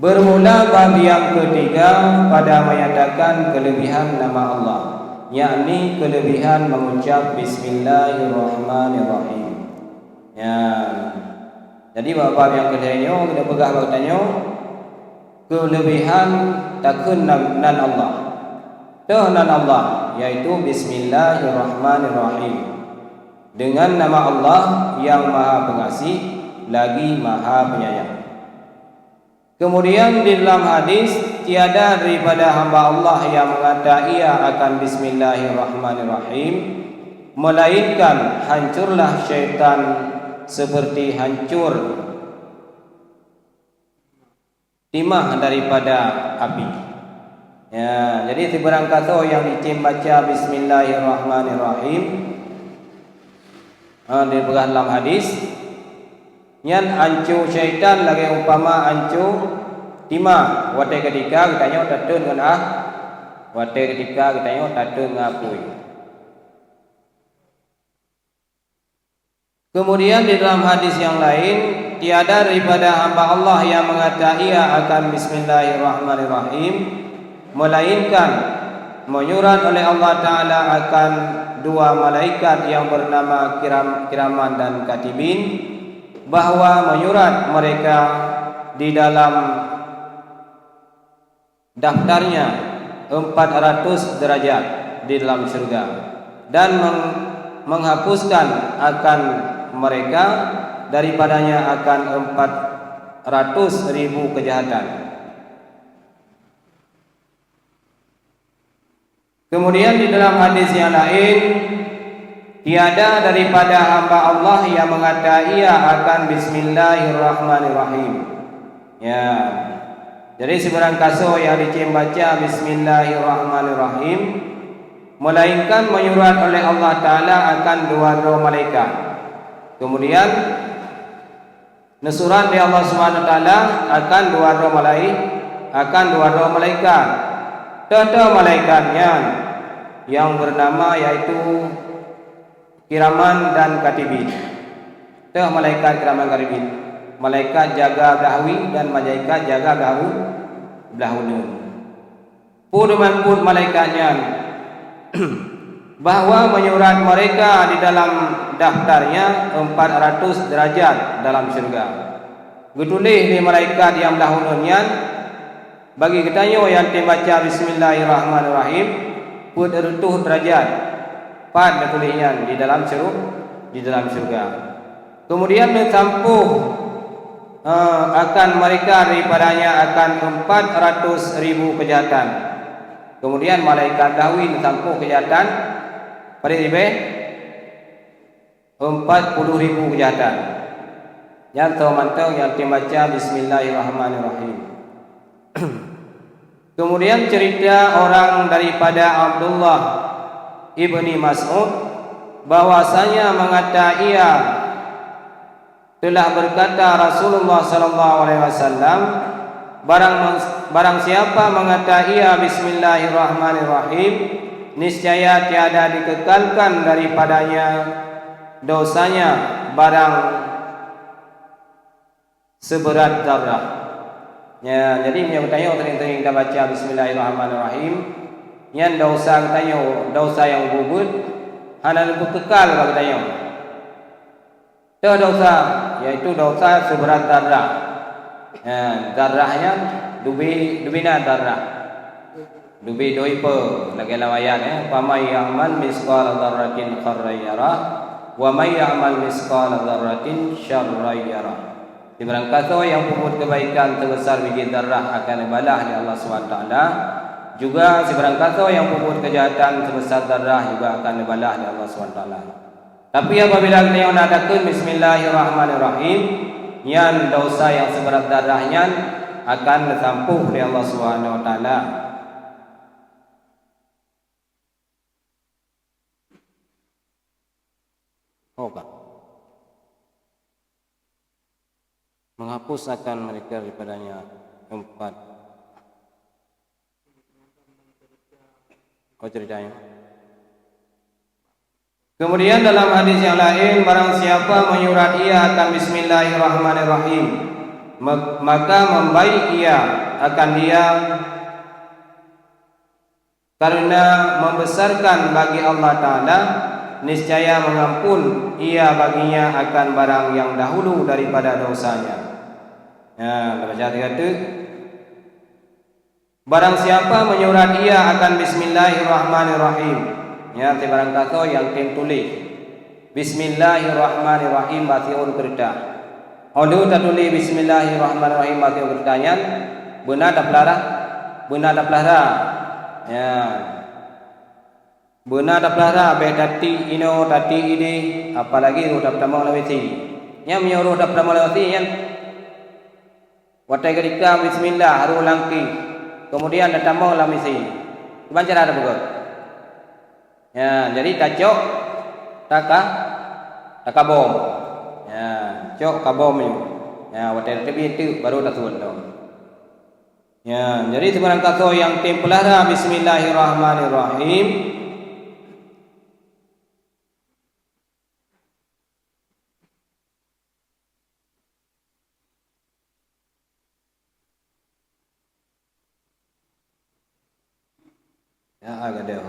Bermula bab yang ketiga pada menyatakan kelebihan nama Allah, yakni kelebihan mengucap Bismillahirrahmanirrahim. Ya. Jadi bab yang kedua kita pegang bertanya kelebihan takun nan Allah. Nan Allah yaitu Bismillahirrahmanirrahim. Dengan nama Allah yang Maha Pengasih lagi Maha Penyayang. Kemudian di dalam hadis, tiada daripada hamba Allah yang mengata ia akan Bismillahirrahmanirrahim, melainkan hancurlah syaitan seperti hancur timah daripada api. Ya, jadi sebarang kata yang baca Bismillahirrahmanirrahim di dalam hadis, nyan hancur syaitan lagi umpama hancur timah. Wate ketika kita tatun dengan wate ketika kita tatun ngapui. Kemudian di dalam hadis yang lain, tiada daripada hamba Allah yang mengata ia akan Bismillahirrahmanirrahim, melainkan menyurat oleh Allah Ta'ala akan dua malaikat yang bernama kiraman dan katibin, bahwa menyurat mereka di dalam daftarnya 400 derajat di dalam surga, dan menghapuskan akan mereka daripadanya akan 400.000 kejahatan. Kemudian di dalam hadis yang lain, tiada daripada hamba Allah yang mengata ia akan Bismillahirrahmanirrahim. Ya. Jadi sebarang kaso yang baca Bismillahirrahmanirrahim, melainkan menyurat oleh Allah Ta'ala akan dua malaikat. Kemudian nesurat di Allah Subhanahu Wa Ta'ala akan dua malaikat. Tata malaikatnya yang bernama yaitu kiraman dan katibin. Tah malaikat kiraman katibin, malaikat jaga gahawi dan malaikat jaga belahuna. Puduman pun malaikatnya bahwa menyurat mereka di dalam daftarnya 400 derajat dalam syurga. Getulih di malaikat yang belahunanya bagi ketanyo yang baca Bismillahirrahmanirrahim pun erutuh derajat pat betulihnya di dalam syurga. Kemudian mensampuh akan mereka daripadanya akan 400.000 kejahatan. Kemudian malaikat dahwi mensampuh kejahatan pada ribe 40.000 kejahatan. Yang termantau yang dibaca Bismillahirrahmanirrahim. Kemudian cerita orang daripada Abdullah ibni Mas'ud bahwasanya mengata ia telah berkata Rasulullah sallallahu alaihi wasallam, barang siapa mengata ia Bismillahirrahmanirrahim, niscaya tiada dikekalkan daripadanya dosanya barang seberat zarah. Ya, jadi punya bertanya sering-sering kita baca Bismillahirrahmanirrahim, yang dosa bertanya dosa yang bubut hana lebih kekal bagi bertanya. Itu dosa, yaitu dosa seberat zarah. Ya, zarahnya dubina zarah. Dubi doi pe lagi lawayan ya, wa may ya'mal misqala dzarratin khairan yarah wa may ya'mal misqala dzarratin syarran yarah. Di barang kata yang berbuat kebaikan sebesar biji zarah akan dibalas di Allah SWT. Juga sebarang kata yang berbuat kejahatan sebesar zarah juga akan dibalas di Allah SWT. Tapi apabila kita mengatakan Bismillahirrahmanirrahim, yang dosa yang seberat zarahnya akan disampuh di Allah SWT. Menghapus akan mereka daripadanya 4. Ceritanya. Kemudian dalam hadis yang lain, barang siapa menyurat ia akan Bismillahirrahmanirrahim, maka membaik ia akan dia karena membesarkan bagi Allah Ta'ala, niscaya mengampun ia baginya akan barang yang dahulu daripada dosanya. Ya, baca kata barang siapa menyurat ia akan Bismillahirrahmanirrahim. Ya, barang kata yang tim tulis Bismillahirrahmanirrahim batiun kerta. Odu tak tulis Bismillahirrahmanirrahim batiun kertanya benar tak pelara? Benar tak pelara? Ya. Benar tak pelara be tati ino tati ide apalagi udah pertama lawati. Nya menyuruh dah pertama lawati nya. Watai ketika bismillah haru langki. Kemudian datang mau la misi. Cuba cara ada begitu. Ya, jadi tacok taka bom. Ya, cok kabom ni. Ya, watai tebi itu baru dah tuan tu. Ya, jadi sebenarnya kata yang tempelara Bismillahirrahmanirrahim. Ya, agak dah.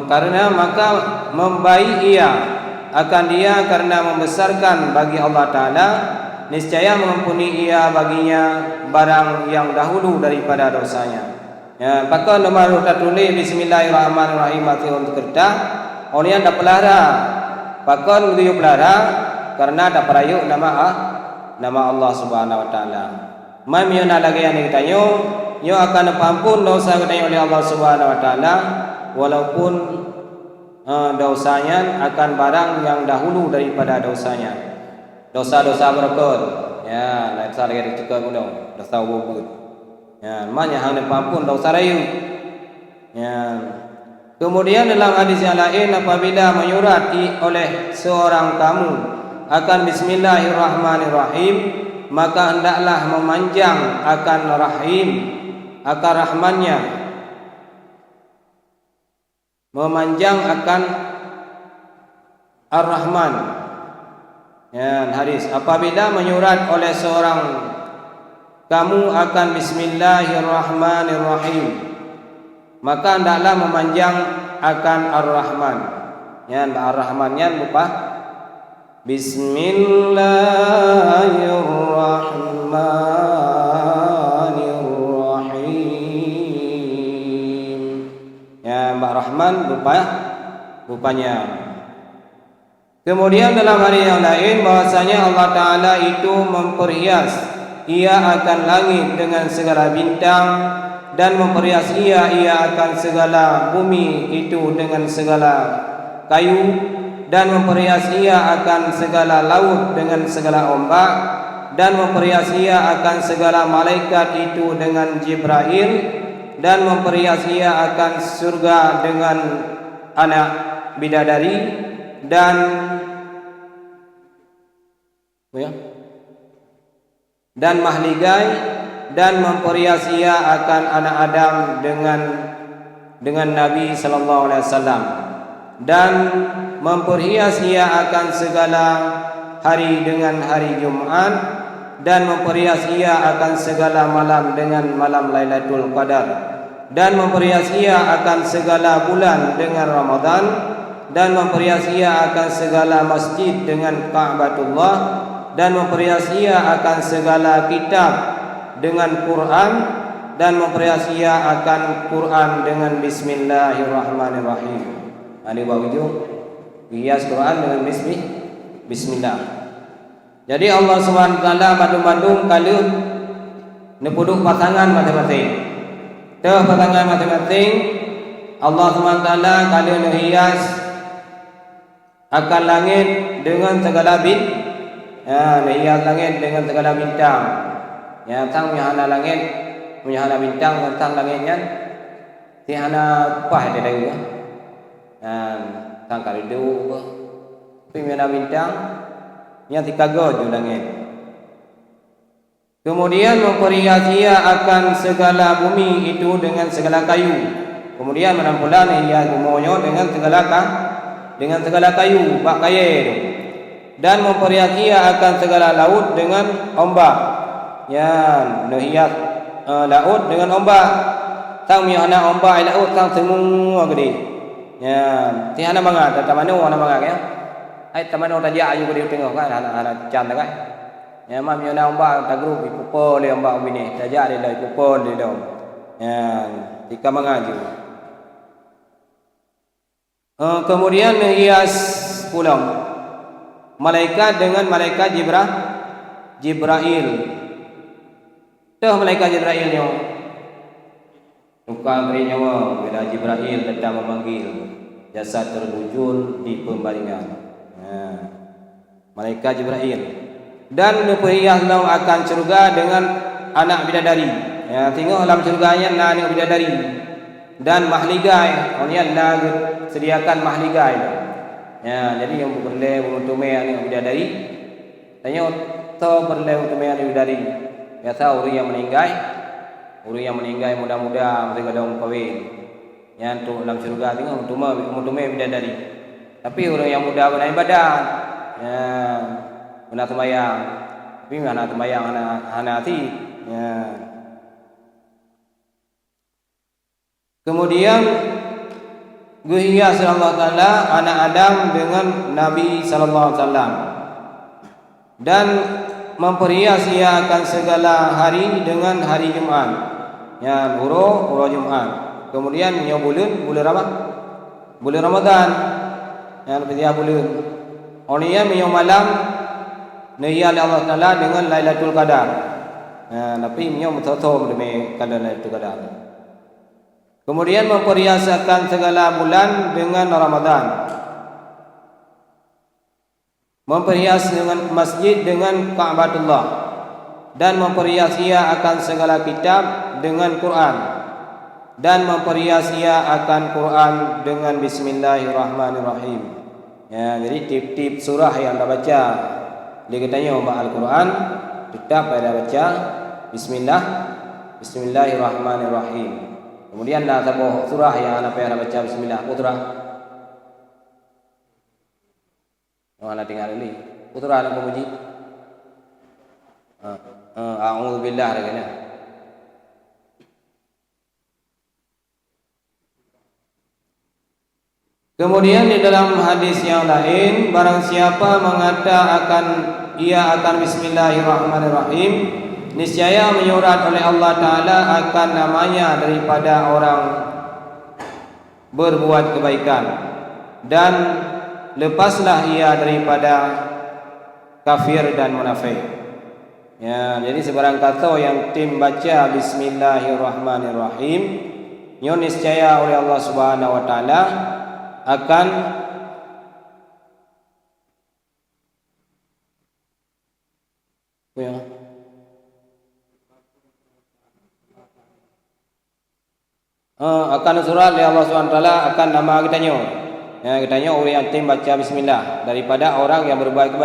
Karena maka membaik ia akan dia karena membesarkan bagi Allah Ta'ala, niscaya mengampuni ia baginya barang yang dahulu daripada dosanya. Ya, maka nomor tulis Bismillahirrahmanirrahim mati untuk kerja. Orang yang dah pelara, pakon dia pelara karena dah perayuk nama Allah Subhanahu Wa Ta'ala. Mai miona lagi yang kita yo akan ampun dosa kita oleh Allah Subhanahu Wa Ta'ala, walaupun dosanya akan barang yang dahulu daripada dosanya. Dosa-dosa berkon, ya, lain salah lagi dicekal pun dosa wubud. Ya, maknanya hang ampun dosa rayu. Ya. Kemudian dalam hadis yang lain, apabila menyurati oleh seorang kamu akan Bismillahirrahmanirrahim, maka hendaklah memanjang akan rahim, akan rahmannya, memanjang akan Ar-Rahman. Ya, hadis apabila menyurat oleh seorang kamu akan Bismillahirrahmanirrahim, maka hendaklah memanjang akan Ar-Rahman. Ya, Ar-Rahmannya lupa Bismillahirrahmanirrahim. Ya, Mbak Rahman rupanya. Kemudian dalam hari yang lain bahwasanya Allah Ta'ala itu memperhias ia akan langit dengan segala bintang, dan memperhias ia akan segala bumi itu dengan segala kayu, dan memperhias ia akan segala laut dengan segala ombak, dan memperhias ia akan segala malaikat itu dengan Jibril, dan memperhias ia akan surga dengan anak bidadari, dan mahligai, dan memperhias ia akan anak Adam dengan Nabi sallallahu alaihi wasallam, dan memperhias ia akan segala hari dengan hari Jumat, dan memperhias ia akan segala malam dengan malam Lailatul Qadar, dan memperhias ia akan segala bulan dengan Ramadan, dan memperhias ia akan segala masjid dengan Ka'batullah, dan memperhias ia akan segala kitab dengan Quran, dan memperhias ia akan Quran dengan Bismillahirrahmanirrahim. Ini bawiju hias Quran dengan Bismillah. Jadi Allah Subhanahu Wa Taala bandung-bandung kali nepuduk pasangan masing-masing. Teh pasangan masing-masing Allah Subhanahu Wa Taala kali hias akan langit dengan segala hias langit dengan segala bintang. Ya, tang mihana langit, mihana bintang, tang langitnya tihana pah ada dia. Tang karidu, tapi mihana bintang yang tikago di langit. Kemudian memperhias ia akan segala bumi itu dengan segala kayu. Kemudian menampulan ia gumonyo dengan segala dengan segala kayu, bak kaya itu. Dan memperhias ia akan segala laut dengan ombak. Ya, hias laut dengan ombak. Tang mi ana ombak laut tang semua gede. Ya, tiada bangat, tak mana orang bangat ya. Ai tak mana tak dia ayu gede tengok kan, ana can tak kan. Ya, mam mi ana ombak tak grup ipupo le ombak bini, tak dia le ipupo le dong. Ya, tika mangaju. Kemudian hias pulang malaikat dengan malaikat Jibril. Tuh malaikat Jibril nyo. Tukang beri nyawa bila Jibril datang memanggil jasad terbujur di pembaringan. Malaikat Jibril. Dan berhias dalam akan surga dengan anak bidadari. Ya, tengok dalam surganya anak bidadari. Dan mahligai, orangnya nak sediakan mahligai. Ya, jadi yang berle untuk anak bidadari. Tanya to berle untuk anak bidadari. Biasa orang yang meninggal muda-muda mereka dalam kahwin. Yang untuk dalam surga tengok untuk bidadari. Tapi orang yang muda benar ibadat. Ya, benar sembahyang. Tapi mana sembahyang anak hati. Ya. Kemudian guhias Allah Taala anak Adam dengan Nabi sallallahu alaihi wasallam. Dan memperhias ia akan segala hari dengan hari Jumaat. Ya, huruf Jumaat. Kemudian yang bulan apa? Bulan Ramadan. Yang lebih dia bulan. Orangnya yang malam nihya Allah Taala dengan Lailatul Qadar. Ya, tapi yang betul-betul demi kadar Lailatul Qadar. Kemudian memperhiaskan segala bulan dengan Ramadan. Memperhias dengan masjid dengan Ka'batullah. Dan memperhias ia akan segala kitab dengan Quran. Dan memperhias ia akan Quran dengan Bismillahirrahmanirrahim. Ya, jadi tip-tip surah yang anda baca. Dia katanya baca Al-Quran, tetap pada baca Bismillahirrahmanirrahim. Kemudian dah tabuh surah yang anda payah baca Bismillah. Putra. Anda tinggal ini. Putra nak memuji. A'udzubillah lagi. Kemudian di dalam hadis yang lain, barang siapa mengatakan ia akan Bismillahirrahmanirrahim, niscaya menyurat oleh Allah Ta'ala akan namanya daripada orang berbuat kebaikan. Dan lepaslah ia daripada kafir dan munafik. Ya, jadi sebarang kata yang tim baca Bismillahirrahmanirrahim, niscaya oleh Allah Subhanahu Wa Ta'ala akan akan surat oleh Allah SWT akan nama kitanya. Ya, kitanya orang yang tim baca bismillah daripada orang yang berbuat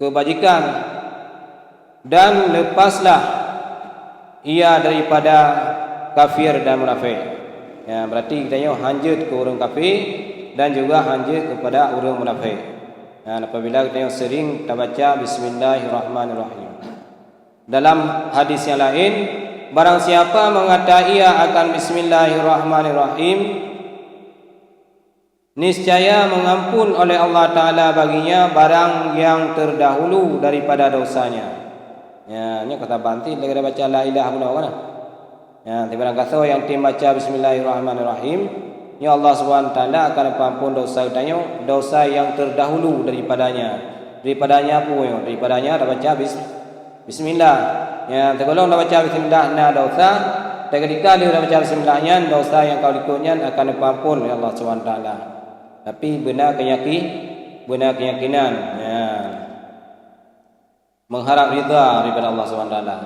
kebajikan. Dan lepaslah ia daripada kafir dan munafik. Ya, berarti kitanya hanjut ke orang kafir dan juga hanjut kepada orang munafik. Ya, apabila kitanya sering kita baca Bismillahirrahmanirrahim. Dalam hadis yang lain, barang siapa mengata ia akan Bismillahirrahmanirrahim, niscaya mengampun oleh Allah Ta'ala baginya barang yang terdahulu daripada dosanya. Ya, ini kata banti lagi baca la ilaha illallah. Ya, tiba-tiba kata yang tim baca Bismillahirrahmanirrahim, ya Allah Subhanahu Taala akan ampun dosa kitanya, dosa yang terdahulu daripadanya. Daripadanya apa ya? Daripadanya dah baca bismillah. Ya, kalau dah baca bismillah na dosa, ketika dia dah baca bismillahnya, dosa yang kau ikutnya akan ampun oleh Allah Subhanahu Taala. Tapi benar keyakinan. Ya. Mengharap ridha daripada Allah Subhanahu Taala.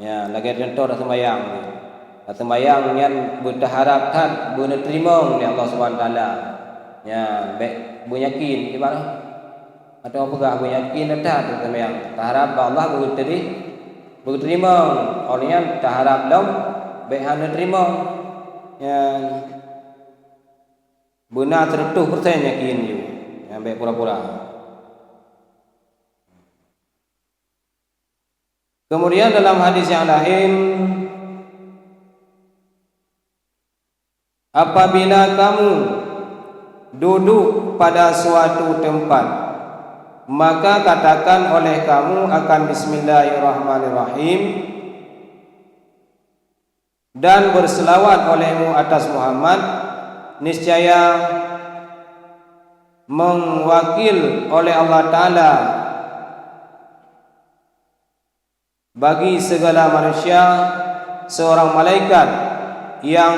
Ya, lagi contoh dah sembahyang. Sembahyang yang berharapkan benar terima oleh Allah Subhanahu Taala. Ya, baik beryakin gimana? Atau apa beryakin dah sembahyang. Harap Allah berterima. Orangnya tak harap dong baik hanya terima. Ya. benar 100% yakin you. Ambil pura-pura. Kemudian dalam hadis yang lain, apabila kamu duduk pada suatu tempat, maka katakan oleh kamu akan bismillahirrahmanirrahim dan berselawat olehmu atas Muhammad, niscaya mewakil oleh Allah Ta'ala bagi segala manusia seorang malaikat yang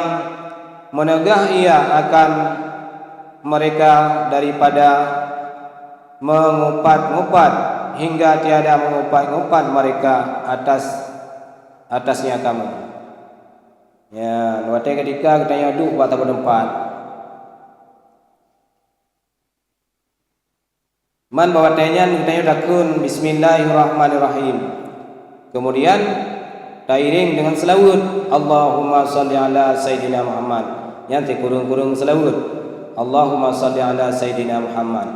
menegah ia akan mereka daripada mengupat-ngupat hingga tiada mengupat-ngupat mereka atasnya kamu. Ya, waktu ketika kita duduk pada tempat, man bawa tanyan kita dakun bismillahirrahmanirrahim. Kemudian tairing dengan selawat Allahumma salli ala sayyidina Muhammad. Yang kurung-kurung selawat Allahumma salli ala sayyidina Muhammad.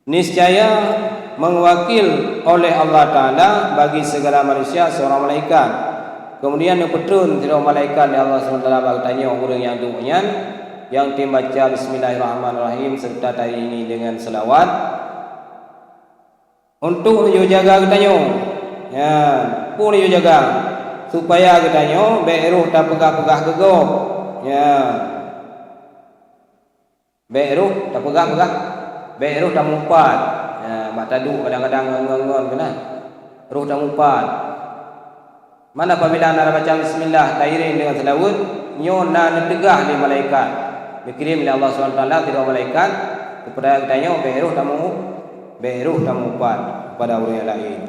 Niscaya mewakil oleh Allah Ta'ala bagi segala manusia seorang malaikat. Kemudian yang petrun seorang malaikat yang Allah SWT bertanya orang yang duduknya, yang tim baca bismillahirrahmanirrahim serta tairingi dengan selawat untuk you jaga katanya. Ya, pun you jaga supaya katanya beruh tak pegah-pegah gegok. Ya. Beruh tak pegah-pegah, beruh tak mumpat. Ya, mak taduk kadang-kadang ngon-ngon kena. Ruh tak mumpat. Mana apabila anda baca bismillah tairing dengan selawat, nyo na tegah di malaikat. Dikirim oleh Allah SWT tidak malaikat kepada katanya beruh tak mumpat kepada orang yang lain.